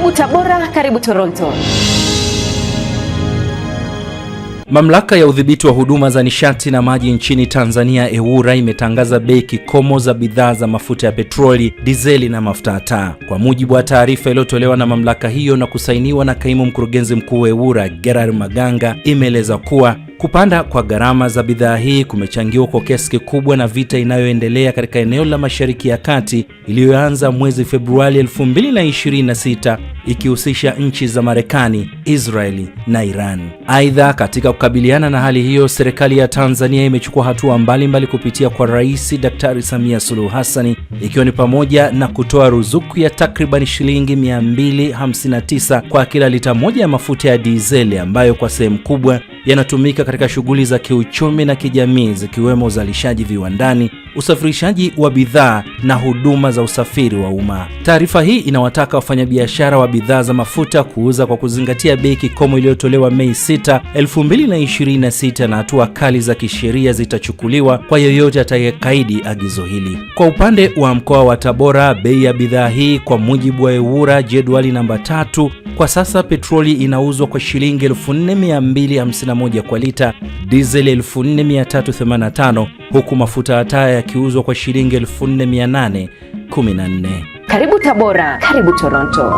Karibu Tabora, karibu Toronto. Mamlaka ya udhibiti wa huduma za nishati na maji nchini Tanzania EWURA imetangaza bei kikomo za bidhaa za mafuta ya petroli, dizeli na mafuta ya taa. Kwa mujibu wa taarifa iliyotolewa na mamlaka hiyo na kusainiwa na kaimu mkurugenzi mkuu wa EWURA Gerard Maganga, imeeleza kuwa kupanda kwa gharama za bidhaa hii kumechangiwa kwa kiasi kikubwa na vita inayoendelea katika eneo la Mashariki ya Kati iliyoanza mwezi Februari 2026 ikihusisha nchi za Marekani, Israeli na Iran. Aidha, katika kukabiliana na hali hiyo, serikali ya Tanzania imechukua hatua mbalimbali kupitia kwa Rais Daktari Samia Suluhu Hassan, ikiwa ni pamoja na kutoa ruzuku ya takriban shilingi 259 kwa kila lita moja ya mafuta ya dizeli ambayo kwa sehemu kubwa yanatumika katika shughuli za kiuchumi na kijamii zikiwemo uzalishaji viwandani, usafirishaji wa bidhaa na huduma za usafiri wa umma. Taarifa hii inawataka wafanyabiashara wa bidhaa za mafuta kuuza kwa kuzingatia bei kikomo iliyotolewa Mei 6, 2026 na hatua kali za kisheria zitachukuliwa kwa yeyote atakayekaidi agizo hili. Kwa upande wa mkoa wa Tabora, bei ya bidhaa hii kwa mujibu wa EWURA jedwali namba 3, kwa sasa petroli inauzwa kwa shilingi 4251 kwa lita, diesel 4385, huku mafuta ya taa yakiuzwa kwa shilingi 4814. Karibu Tabora, karibu Toronto.